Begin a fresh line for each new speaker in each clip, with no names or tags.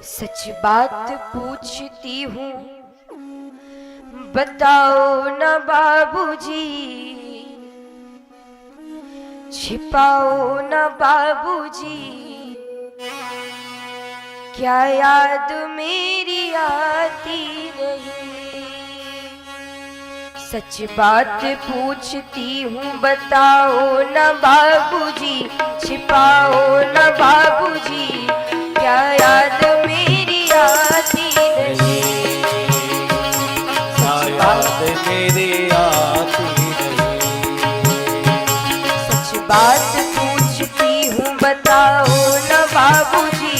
सच बात पूछती हूँ बताओ न बाबूजी, छिपाओ न बाबूजी, क्या याद मेरी आती नहीं। सच बात पूछती हूँ बताओ न बाबूजी, छिपाओ न बाबूजी, क्या याद मेरी आती नहीं।
याद मेरी आती नहीं।
सच बात पूछती हूँ बताओ न बाबूजी,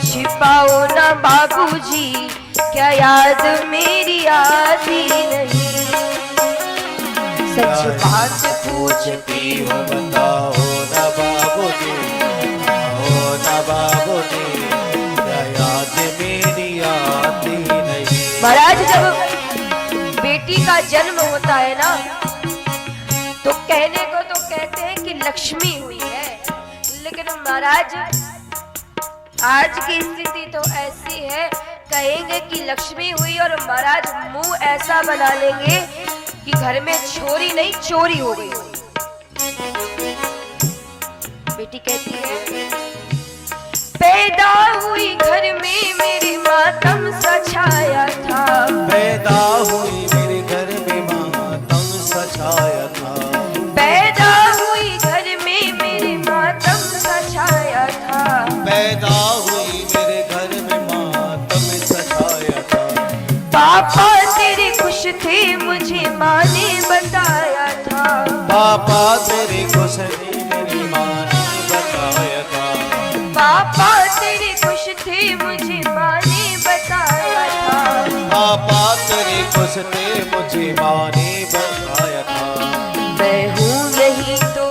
छिपाओ न बाबूजी, क्या याद मेरी आती नहीं। सच बात पूछती हूँ
बताओ न बाबूजी, बताओ न बाबूजी, क्या याद मेरी आती नहीं।
महाराज जब बेटी का जन्म होता है ना तो कहने को तो कहते हैं कि लक्ष्मी हुई है, लेकिन महाराज आज की स्थिति तो ऐसी है, कहेंगे कि लक्ष्मी हुई और महाराज मुंह ऐसा बना लेंगे कि घर में छोरी नहीं चोरी हो गई। बेटी कहती है पैदा हुई घर में मेरी मातम सा छाया था,
पैदा हुई मेरे घर में मातम सा छाया था,
पैदा हुई घर में मेरी मातम सा छाया था,
पैदा हुई मेरे घर में मातम सा छाया था।
पापा तेरे खुश थे मुझे माँ ने बताया था,
पापा तेरे खुश थे मेरी माँ ने बताया था,
पापा तेरे खुश थे मुझे माँ ने बताया था,
पापा तेरे खुश थे मुझे माँ ने बताया था।
मैं हूँ नहीं तो,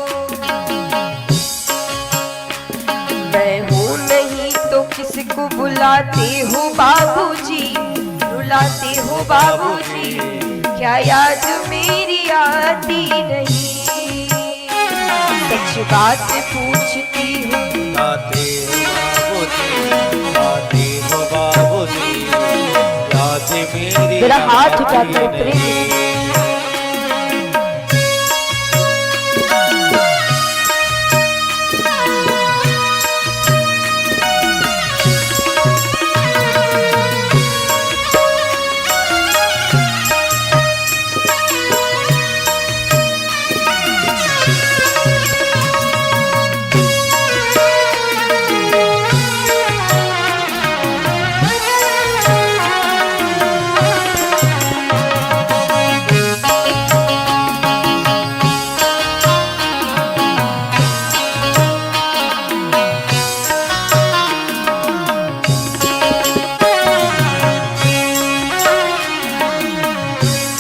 मैं हूँ नहीं तो किसको बुलाते हो बाबूजी, बुलाते हो बाबूजी, क्या याद मेरी आती नहीं। सच बात पूछती हूँ
गाते हो बाबूजी, गाते हो बाबूजी, याद मेरी
मेरा हाथ उठाकर
आती
प्रेम
नहीं।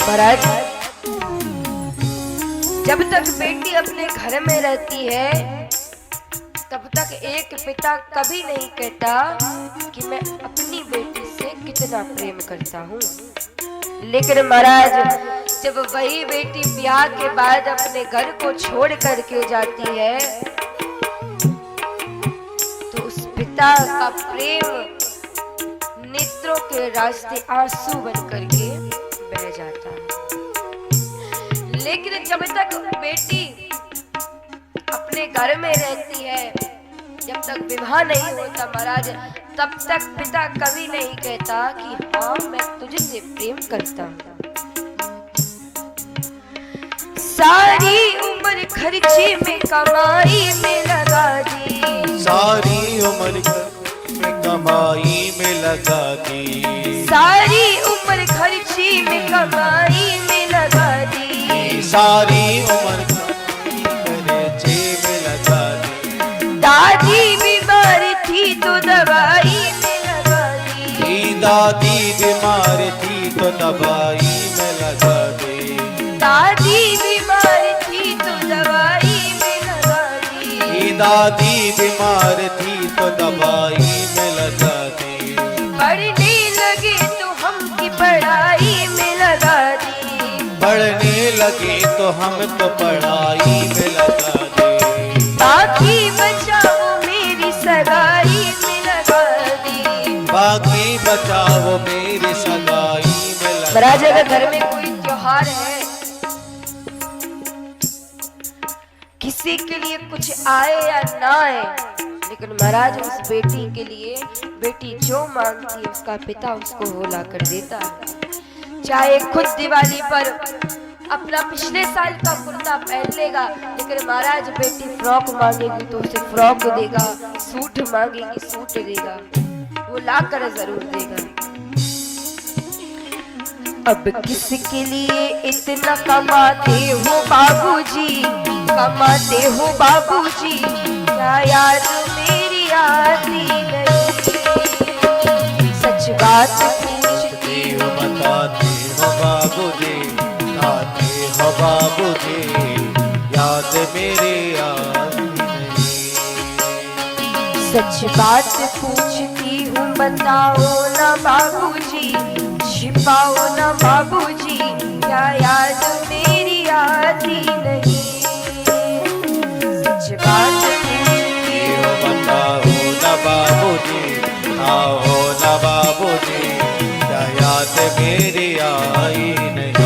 महाराज जब तक बेटी अपने घर में रहती है तब तक एक पिता कभी नहीं कहता कि मैं अपनी बेटी से कितना प्रेम करता हूँ, लेकिन महाराज जब वही बेटी ब्याह के बाद अपने घर को छोड़ करके जाती है तो उस पिता का प्रेम नेत्रों के रास्ते आंसू बन करके बह जाता है। लेकिन जब तक बेटी अपने घर में रहती है, जब तक विवाह नहीं होता महाराज, तब तक पिता कभी नहीं कहता कि हाँ मैं तुझसे प्रेम करता हूँ। सारी उम्र खर्चे में कमाई में लगा दी,
सारी उम्र में कमाई में लगा दी,
सारी उम्र खर्चे में कमाई में लगा दी,
सारी उम्र खर्चे में लगा दी।
दादी बीमार थी तो दवाई में लगा दी,
दादी बीमार थी तो दवाई में लगा दी,
दादी बीमार थी तो दवाई में लगा दी,
दादी बीमार थी तो दवाई में लगा दी।
पढ़ने लगे तो हम की पढ़ाई में लगा दी,
पढ़ने लगे तो हम तो पढ़ाई में लगा दी,
बाकी बचाओ मेरी सगाई में लगा दी, अगर घर में कोई त्योहार है, किसी के लिए कुछ आए या ना आए, लेकिन महाराज उस बेटी के लिए, बेटी जो मांगती है उसका पिता उसको वो ला कर देता है। चाहे खुद दिवाली पर अपना पिछले साल का कुर्ता पहन लेगा, लेकिन महाराज बेटी फ्रॉक मांगेगी तो उसे फ्रॉक देगा, सूट मांगेगी सूट देगा, वो ला कर जरूर देगा। अब किसके लिए इतना कमाते हो बाबूजी, कमाते हो बाबूजी, क्या याद मेरी आती नहीं। सच बात पूछती
हो बताते हो बाबूजी, आते हो बाबूजी, याद मेरी आती नहीं।
सच बात पूछती हूँ बताओ ना बाबूजी, छिपाओ ना बाबूजी, क्या याद मेरी आती नहीं। सच बात पूछती
हो बताओ ना बाबूजी, आओ ना बाबूजी, क्या याद मेरी आई नहीं।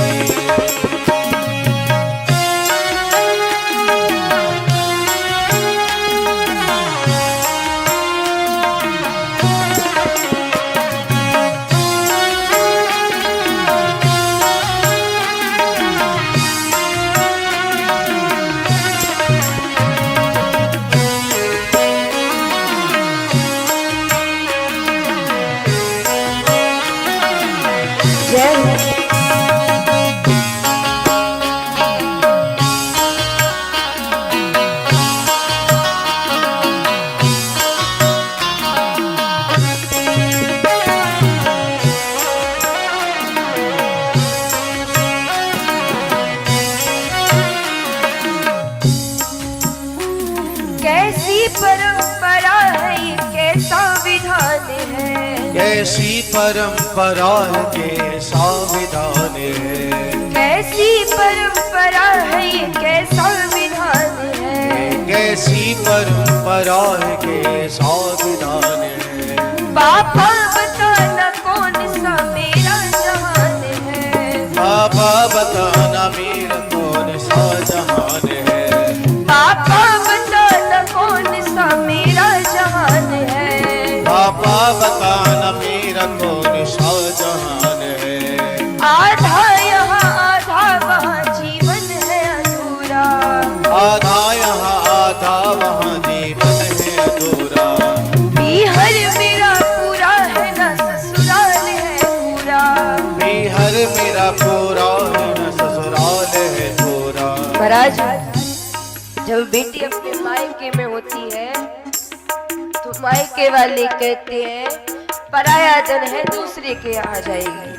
कैसी परंपरा है, कैसा विधान है,
कैसी परंपरा है, कैसा विधान है।
कैसी परंपरा है, कैसा विधान है,
कैसी परंपरा है, कैसा विधान है।
पापा बताना कौन सा मेरा जहान है,
पापा बताना मेरा कौन सा जहान है।
पापा बताना कौन सा मेरा जहान है,
पापा बताना मेरा कौन सा जहान है।
आधा यहाँ आधा वहाँ जीवन है अधूरा,
आधा यहाँ आधा वहाँ जीवन है अधूरा।
बिहर मेरा पूरा है ना ससुराल है पूरा,
बिहर मेरा पूरा है न ससुराल है पूरा।
महाराज जब बेटी अपने मायके में होती है तो मायके वाले कहते हैं पराया जन है दूसरे के यहाँ जाएगी,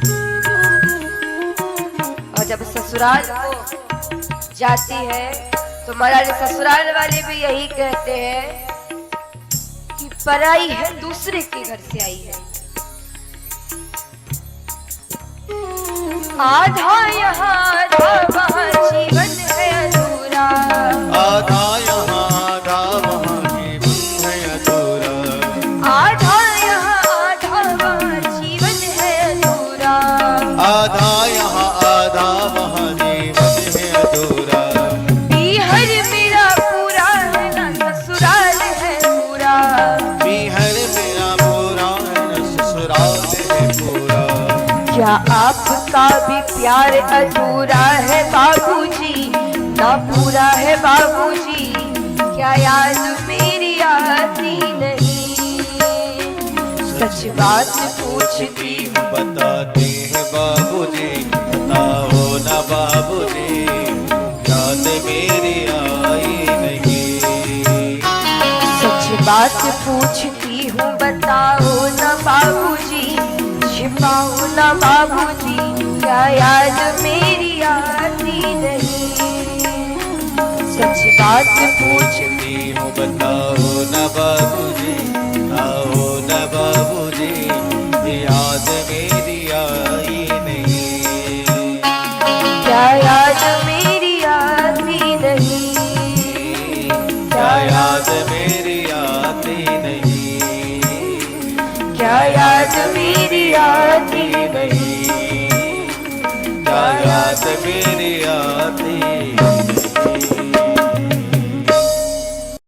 और जब ससुराल को जाती है तो महाराज ससुराल वाले भी यही कहते हैं कि पराई है दूसरे के घर से आई है। आधा यहाँ आधा वहाँ जीवन है अधूरा,
आधा यहाँ आधा वहाँ जीवन है अधूरा।
आधा यहाँ आधा वहाँ जीवन है अधूरा,
आधा यहाँ आधा वहाँ जीवन है अधूरा।
बिहर मेरा पूरा है ना ससुराल है पूरा,
बिहर मेरा पूरा है न ससुराल है पूरा।
क्या आपका भी प्यार अधूरा है बाबूजी, ना पूरा है बाबूजी, क्या याद मेरी आती नहीं। सच बात पूछती
हूँ बताते हैं बाबूजी, बताओ ना बाबूजी, याद मेरी आई नहीं।
सच बात पूछती हूँ बताओ ना बाबूजी, छिपाओ ना बाबूजी, क्या याद मेरी आती नहीं। सच बात
पूछती हूँ बताओ ना बाबूजी, आओ ना बाबूजी, याद मेरी आई नहीं।
क्या याद मेरी आती नहीं,
क्या याद मेरी आती नहीं।
क्या याद मेरी आती नहीं।
क्या याद मेरी आती